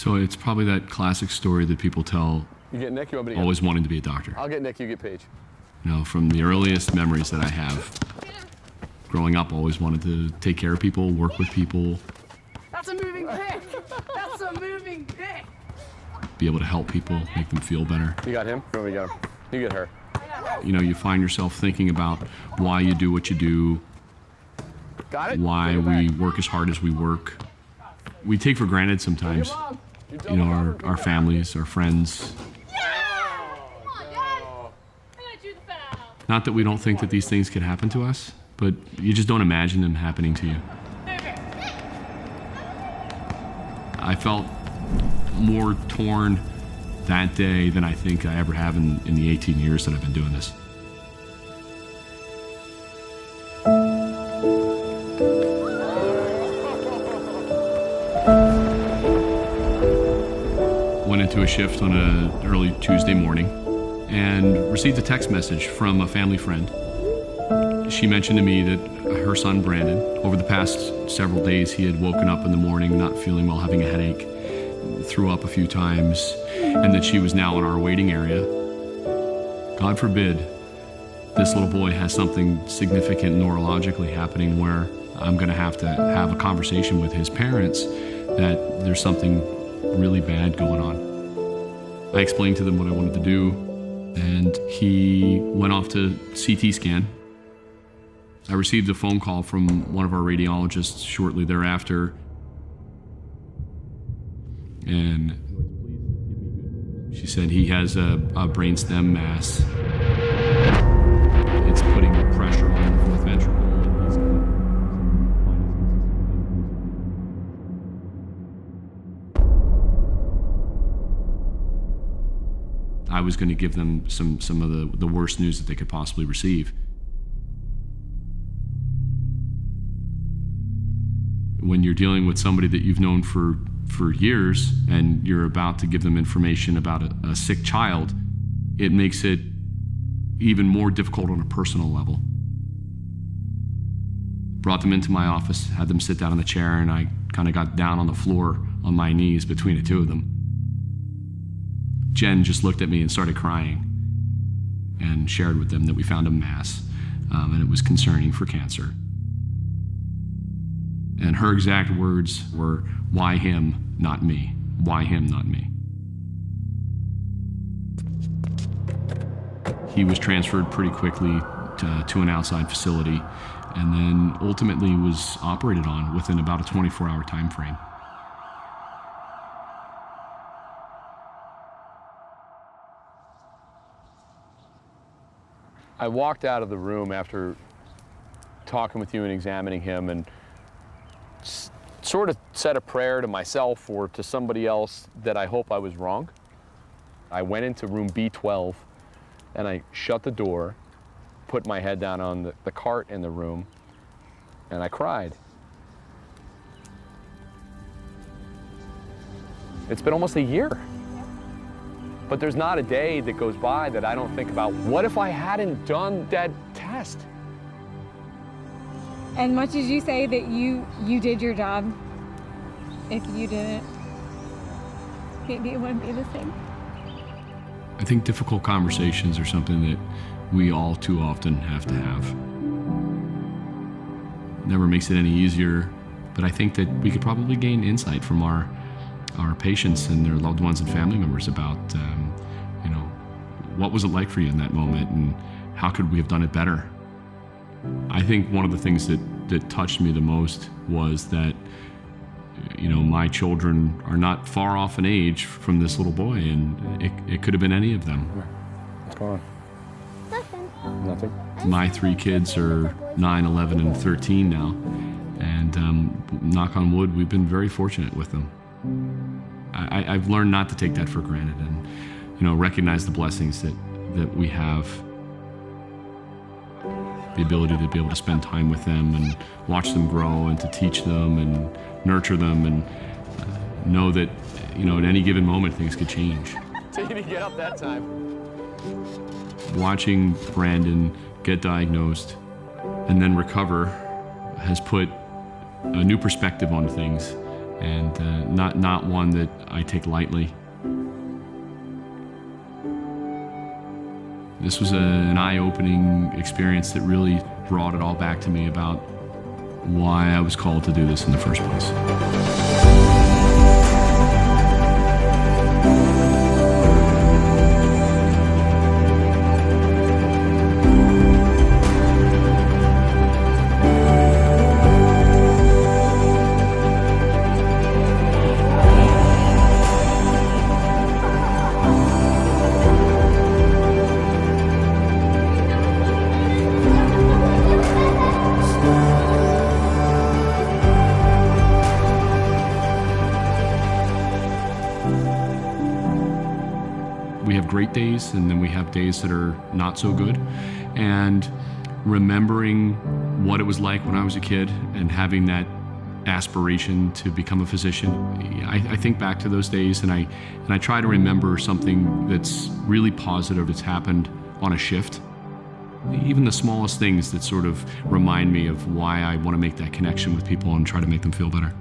So it's probably that classic story that people tell, You get Nick, you want me to always wanting to be a doctor. I'll get Nick, you get Paige. You know, from the earliest memories that I have, growing up, always wanted to take care of people, work with people. That's a moving pick. That's a moving pick. Be able to help people, make them feel better. You got him? Or we got him? You get her. You know, you find yourself thinking about why you do what you do, Got it? why we work as hard as we work. We take for granted sometimes, you know, our families, our friends. Not that we don't think that these things could happen to us, but you just don't imagine them happening to you. I felt more torn that day than I think I ever have in the 18 years that I've been doing this. Went into a shift on an early Tuesday morning and received a text message from a family friend. She mentioned to me that her son, Brandon, over the past several days, he had woken up in the morning not feeling well, having a headache, threw up a few times, and that she was now in our waiting area. God forbid this little boy has something significant neurologically happening where I'm going to have a conversation with his parents that there's something really bad going on. I explained to them what I wanted to do, and he went off to CT scan. I received a phone call from one of our radiologists shortly thereafter, and she said he has a brainstem mass. It's putting pressure on the fourth ventricle. I was going to give them some of the worst news that they could possibly receive. When you're dealing with somebody that you've known for years and you're about to give them information about a sick child, it makes it even more difficult on a personal level. Brought them into my office, had them sit down in the chair, and I kind of got down on the floor on my knees between the two of them. Jen just looked at me and started crying and shared with them that we found a mass and it was concerning for cancer. And her exact words were, "Why him, not me? Why him, not me?" He was transferred pretty quickly to an outside facility and then ultimately was operated on within about a 24-hour time frame. I walked out of the room after talking with you and examining him and sort of said a prayer to myself or to somebody else that I hope I was wrong. I went into room B12 and I shut the door, put my head down on the cart in the room, and I cried. It's been almost a year. But there's not a day that goes by that I don't think about, what if I hadn't done that test? As much as you say that you did your job, if you didn't, maybe it wouldn't be the same. I think difficult conversations are something that we all too often have to have. Never makes it any easier, but I think that we could probably gain insight from our patients and their loved ones and family members about, you know, what was it like for you in that moment and how could we have done it better? I think one of the things that touched me the most was that, you know, my children are not far off in age from this little boy, and it could have been any of them. What's going on? Nothing. My three kids are 9, 11, and 13 now, and knock on wood, we've been very fortunate with them. I've learned not to take that for granted and, you know, recognize the blessings that we have. The ability to be able to spend time with them and watch them grow and to teach them and nurture them and know that, you know, at any given moment things could change. So you didn't get up that time. Watching Brandon get diagnosed and then recover has put a new perspective on things and not one that I take lightly. This was an eye-opening experience that really brought it all back to me about why I was called to do this in the first place. We have great days, and then we have days that are not so good. And remembering what it was like when I was a kid and having that aspiration to become a physician, I think back to those days, and I try to remember something that's really positive that's happened on a shift. Even the smallest things that sort of remind me of why I want to make that connection with people and try to make them feel better.